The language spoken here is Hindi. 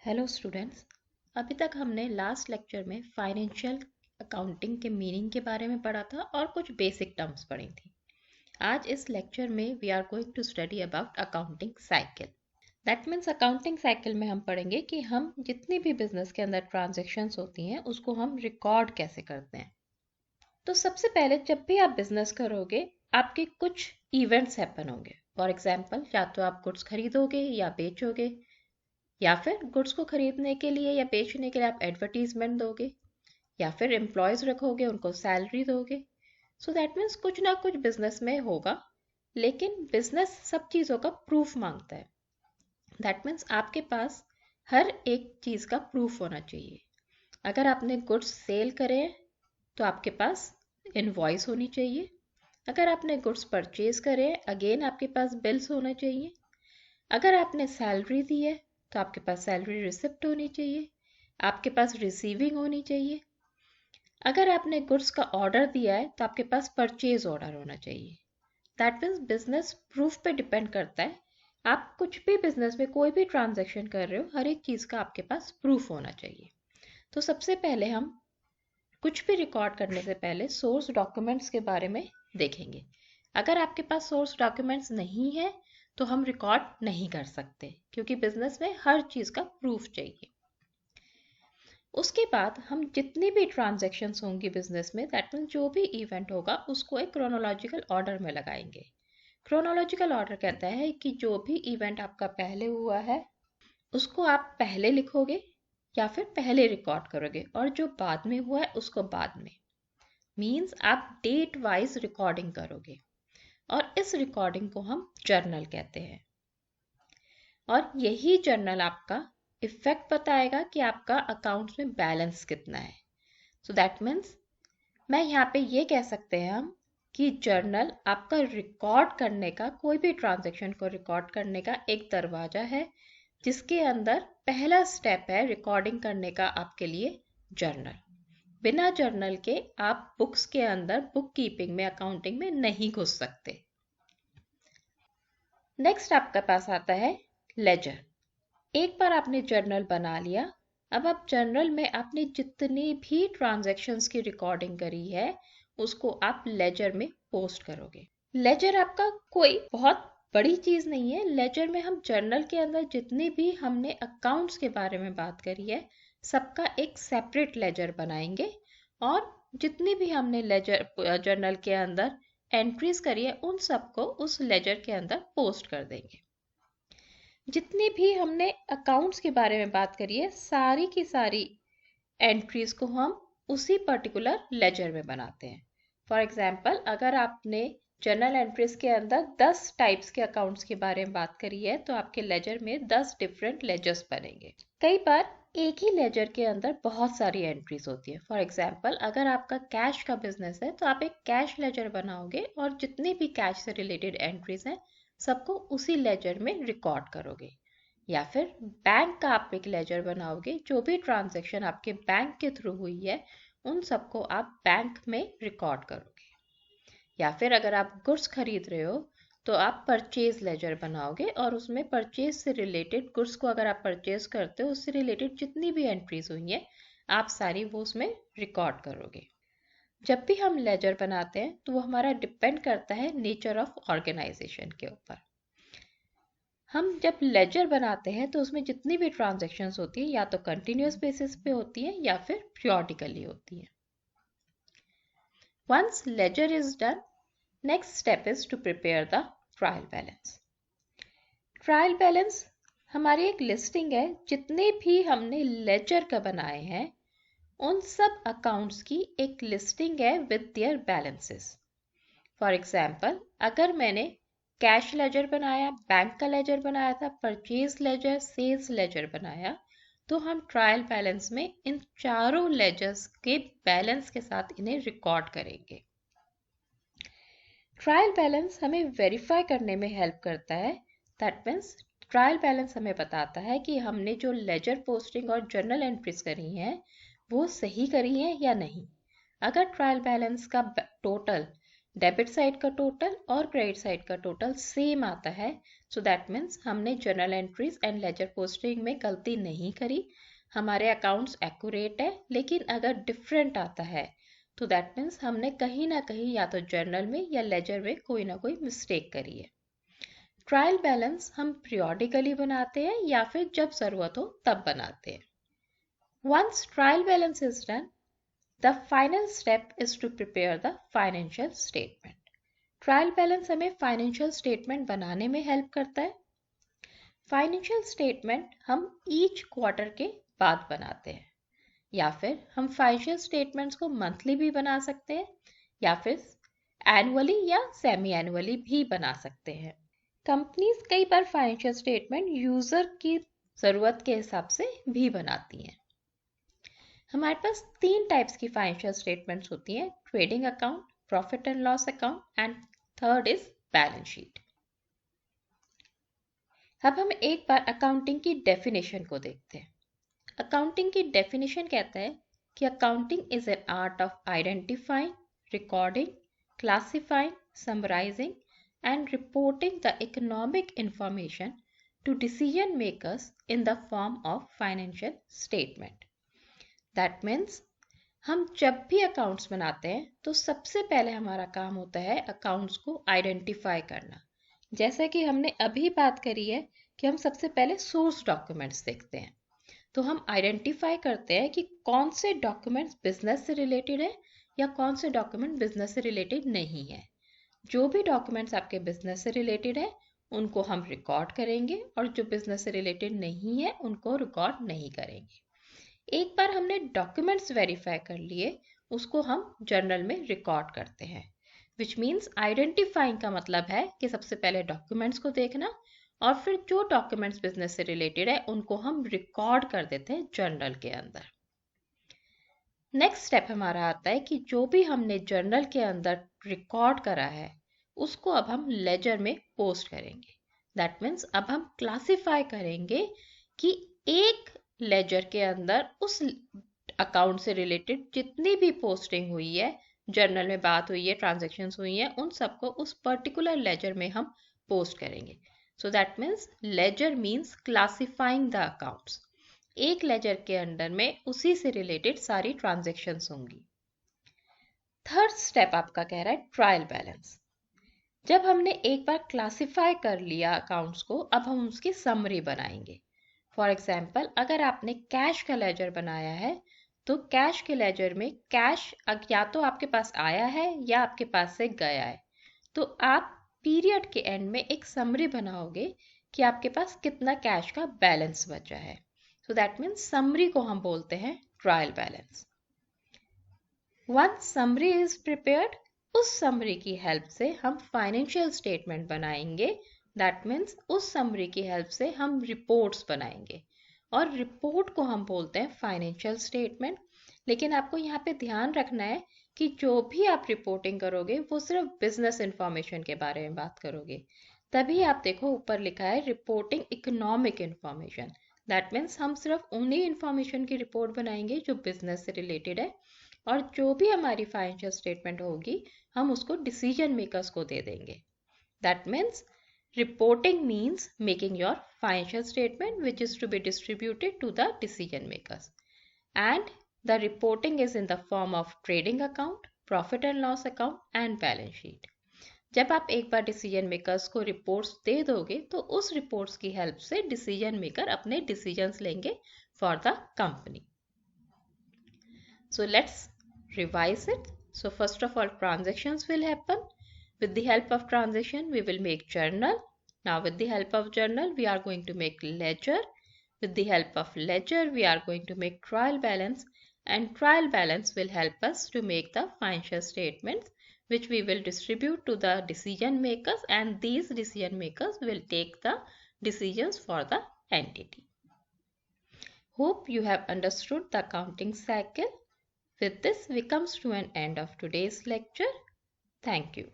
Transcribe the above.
Hello students. अभी तक हमने लास्ट लेक्चर में फाइनेंशियल अकाउंटिंग के मीनिंग के बारे में पढ़ा था और कुछ बेसिक टर्म्स पढ़ी थी। आज इस लेक्चर में we are going to study about accounting cycle. That means accounting cycle में हम पढ़ेंगे कि हम जितनी भी बिजनेस के अंदर ट्रांजेक्शन्स होती हैं उसको हम रिकॉर्ड कैसे करते हैं। तो सबसे पहले जब भी आप बिजनेस करोगे आपके कुछ इवेंट्स हैपन होंगे। फॉर एग्जाम्पल, या तो आप गुड्स खरीदोगे या बेचोगे, या फिर गुड्स को खरीदने के लिए या बेचने के लिए आप एडवर्टीजमेंट दोगे, या फिर एम्प्लॉयज रखोगे, उनको सैलरी दोगे। सो दैट मीन्स कुछ ना कुछ बिजनेस में होगा, लेकिन बिजनेस सब चीज़ों का प्रूफ मांगता है। दैट मीन्स आपके पास हर एक चीज़ का प्रूफ होना चाहिए। अगर आपने गुड्स सेल करे तो आपके पास इनवॉइस होनी चाहिए। अगर आपने गुड्स परचेज करे, अगेन आपके पास बिल्स होना चाहिए। अगर आपने सैलरी दी है तो आपके पास सैलरी रिसिप्ट होनी चाहिए, आपके पास रिसीविंग होनी चाहिए। अगर आपने गुड्स का ऑर्डर दिया है तो आपके पास परचेज ऑर्डर होना चाहिए। दैट मीन्स बिजनेस प्रूफ पे डिपेंड करता है। आप कुछ भी बिजनेस में कोई भी ट्रांजैक्शन कर रहे हो, हर एक चीज़ का आपके पास प्रूफ होना चाहिए। तो सबसे पहले हम कुछ भी रिकॉर्ड करने से पहले सोर्स डॉक्यूमेंट्स के बारे में देखेंगे। अगर आपके पास सोर्स डॉक्यूमेंट्स नहीं है तो हम रिकॉर्ड नहीं कर सकते, क्योंकि बिजनेस में हर चीज़ का प्रूफ चाहिए। उसके बाद हम जितनी भी ट्रांजैक्शंस होंगी बिजनेस में, दैट मीन्स जो भी इवेंट होगा उसको एक क्रोनोलॉजिकल ऑर्डर में लगाएंगे। क्रोनोलॉजिकल ऑर्डर कहता है कि जो भी इवेंट आपका पहले हुआ है उसको आप पहले लिखोगे या फिर पहले रिकॉर्ड करोगे, और जो बाद में हुआ है उसको बाद में। मीन्स आप डेट वाइज रिकॉर्डिंग करोगे, और इस रिकॉर्डिंग को हम जर्नल कहते हैं। और यही जर्नल आपका इफेक्ट बताएगा कि आपका अकाउंट्स में बैलेंस कितना है। सो दैट मीन्स मैं यहाँ पे ये कह सकते हैं हम कि जर्नल आपका रिकॉर्ड करने का, कोई भी ट्रांजैक्शन को रिकॉर्ड करने का एक दरवाजा है, जिसके अंदर पहला स्टेप है रिकॉर्डिंग करने का आपके लिए जर्नल। बिना जर्नल के आप बुक्स के अंदर बुक कीपिंग में, अकाउंटिंग में नहीं घुस सकते। नेक्स्ट आपके पास आता है लेजर। एक बार आपने जर्नल बना लिया, अब आप जर्नल में आपने जितनी भी ट्रांजैक्शंस की रिकॉर्डिंग करी है उसको आप लेजर में पोस्ट करोगे। लेजर आपका कोई बहुत बड़ी चीज नहीं है। लेजर में हम जर्नल के अंदर जितनी भी हमने अकाउंट्स के बारे में बात करी है सबका एक सेपरेट लेजर बनाएंगे, और जितनी भी हमने लेजर जर्नल के अंदर एंट्रीज करी है उन सबको उस लेजर के अंदर पोस्ट कर देंगे। जितनी भी हमने अकाउंट्स के बारे में बात करी है सारी की सारी एंट्रीज को हम उसी पर्टिकुलर लेजर में बनाते हैं। फॉर एग्जाम्पल, अगर आपने जर्नल एंट्रीज के अंदर 10 टाइप्स के अकाउंट्स के बारे में बात करी है तो आपके लेजर में 10 डिफरेंट लेजर्स बनेंगे। कई बार एक ही लेजर के अंदर बहुत सारी एंट्रीज होती है। फॉर एग्जाम्पल, अगर आपका कैश का बिजनेस है तो आप एक कैश लेजर बनाओगे और जितनी भी कैश से रिलेटेड एंट्रीज हैं सबको उसी लेजर में रिकॉर्ड करोगे। या फिर बैंक का आप एक लेजर बनाओगे, जो भी ट्रांजैक्शन आपके बैंक के थ्रू हुई है उन सबको आप बैंक में रिकॉर्ड करोगे। या फिर अगर आप गुड्स खरीद रहे हो तो आप परचेज लेजर बनाओगे, और उसमें परचेज से रिलेटेड, गुड्स को अगर आप परचेज करते हो उससे रिलेटेड जितनी भी एंट्रीज हुई है आप सारी वो उसमें रिकॉर्ड करोगे। जब भी हम लेजर बनाते हैं तो वो हमारा डिपेंड करता है नेचर ऑफ ऑर्गेनाइजेशन के ऊपर। हम जब लेजर बनाते हैं तो उसमें जितनी भी ट्रांजैक्शंस होती है या तो कंटिन्यूस बेसिस पे होती है या फिर पीरियोडिकली होती है। Once ledger is done, next step is to prepare the trial balance. Trial balance हमारी एक लिस्टिंग है, जितने भी हमने लेजर का बनाए हैं उन सब अकाउंट्स की एक लिस्टिंग है with their balances. For example, अगर मैंने कैश लेजर बनाया, बैंक का लेजर बनाया था, परचेज लेजर, सेल्स लेजर बनाया, तो हम ट्रायल बैलेंस में इन चारों लेजर्स के बैलेंस के साथ इन्हें रिकॉर्ड करेंगे। ट्रायल बैलेंस हमें वेरीफाई करने में हेल्प करता है। दैट मीन्स ट्रायल बैलेंस हमें बताता है कि हमने जो लेजर पोस्टिंग और जर्नल एंट्रीज करी हैं वो सही करी हैं या नहीं। अगर ट्रायल बैलेंस का टोटल डेबिट साइड का टोटल और क्रेडिट साइड का टोटल सेम आता है, सो दैट मीन्स हमने journal entries and ledger posting में गलती नहीं करी, हमारे अकाउंट्स एक्यूरेट है। लेकिन अगर डिफरेंट आता है तो दैट मीन्स हमने कहीं ना कहीं या तो जर्नल में या लेजर में कोई ना कोई मिस्टेक करी है। ट्रायल बैलेंस हम पीरियोडिकली बनाते हैं या फिर जब ज़रूरत हो तब बनाते हैं। Once trial balance is done, the final step is to prepare the financial statement. Trial balance हमें फाइनेंशियल स्टेटमेंट बनाने में हेल्प करता है। फाइनेंशियल स्टेटमेंट हम ईच क्वार्टर के बाद बनाते हैं, या फिर हम फाइनेंशियल स्टेटमेंट्स को मंथली भी बना सकते हैं या फिर एनुअली या सेमी एनुअली भी बना सकते हैं। कंपनीज कई बार फाइनेंशियल स्टेटमेंट यूजर की जरूरत के हिसाब से भी बनाती हैं। हमारे पास 3 टाइप्स की फाइनेंशियल स्टेटमेंट्स होती हैं, trading account, profit and loss account and third is balance sheet. अब हम एक बार अकाउंटिंग की डेफिनेशन को देखते हैं। अकाउंटिंग की डेफिनेशन कहता है कि accounting is an art of identifying, recording, classifying, summarising and reporting the economic information to decision makers in the form of financial statement. That means हम जब भी अकाउंट्स बनाते हैं तो सबसे पहले हमारा काम होता है अकाउंट्स को आइडेंटिफाई करना। जैसे कि हमने अभी बात करी है कि हम सबसे पहले सोर्स डॉक्यूमेंट्स देखते हैं, तो हम आइडेंटिफाई करते हैं कि कौन से डॉक्यूमेंट्स बिजनेस से रिलेटेड है या कौन से डॉक्यूमेंट बिजनेस से रिलेटेड नहीं है। जो भी डॉक्यूमेंट्स आपके बिजनेस से रिलेटेड है उनको हम रिकॉर्ड करेंगे और जो बिजनेस से रिलेटेड नहीं है उनको रिकॉर्ड नहीं करेंगे। एक बार हमने डॉक्यूमेंट्स वेरीफाई कर लिए, उसको हम जर्नल में रिकॉर्ड करते हैं, विच मीन्स आइडेंटिफाइंग का मतलब है कि सबसे पहले डॉक्यूमेंट्स को देखना और फिर जो डॉक्यूमेंट्स बिजनेस से रिलेटेड है उनको हम रिकॉर्ड कर देते हैं जर्नल के अंदर। नेक्स्ट स्टेप हमारा आता है कि जो भी हमने जर्नल के अंदर रिकॉर्ड करा है उसको अब हम लेजर में पोस्ट करेंगे। दैट मीन्स अब हम क्लासिफाई करेंगे कि एक लेजर के अंदर उस अकाउंट से रिलेटेड जितनी भी पोस्टिंग हुई है, जर्नल में बात हुई है, ट्रांजैक्शंस हुई हैं, उन सबको उस पर्टिकुलर लेजर में हम पोस्ट करेंगे। So that means ledger means classifying the accounts. एक लेजर के अंडर में उसी से रिलेटेड सारी ट्रांजैक्शंस होंगी। थर्ड स्टेप आपका कह रहा है ट्रायल बैलेंस। जब हमने एक बार क्लासिफाई कर लिया अकाउंट्स को, अब हम उसकी समरी बनाएंगे। फॉर एग्जाम्पल, अगर आपने कैश का लेजर बनाया है तो कैश के लेजर में कैश या तो आपके पास आया है या आपके पास से गया है, तो आप पीरियड के एंड में एक समरी बनाओगे कि आपके पास कितना कैश का बैलेंस बचा है। सो दैट मीन्स समरी को हम बोलते हैं trial balance. Once summary is prepared, उस समरी की हेल्प से हम फाइनेंशियल स्टेटमेंट बनाएंगे। दैट मीन्स उस समरी की हेल्प से हम रिपोर्ट्स बनाएंगे और रिपोर्ट को हम बोलते हैं फाइनेंशियल स्टेटमेंट। लेकिन आपको यहाँ पे ध्यान रखना है कि जो भी आप रिपोर्टिंग करोगे वो सिर्फ बिजनेस इंफॉर्मेशन के बारे में बात करोगे। तभी आप देखो ऊपर लिखा है reporting economic information. That means हम सिर्फ उन्हीं इंफॉर्मेशन की रिपोर्ट बनाएंगे जो बिजनेस से रिलेटेड है, और जो भी हमारी फाइनेंशियल स्टेटमेंट होगी हम उसको डिसीजन मेकर्स को दे देंगे। That means reporting means making your financial statement which is to be distributed to the decision makers, and the reporting is in the form of trading account, profit and loss account and balance sheet. जब आप एक बार डिसीजन मेकर्स को रिपोर्ट्स दे दोगे तो उस रिपोर्ट्स की हेल्प से डिसीजन मेकर अपने डिसीजंस लेंगे for the company. So let's revise it. So first of all, transactions will happen. With the help of transaction, we will make journal. Now with the help of journal, we are going to make ledger. With the help of ledger, we are going to make trial balance. And trial balance will help us to make the financial statements, which we will distribute to the decision makers. And these decision makers will take the decisions for the entity. Hope you have understood the accounting cycle. With this, we come to an end of today's lecture. Thank you.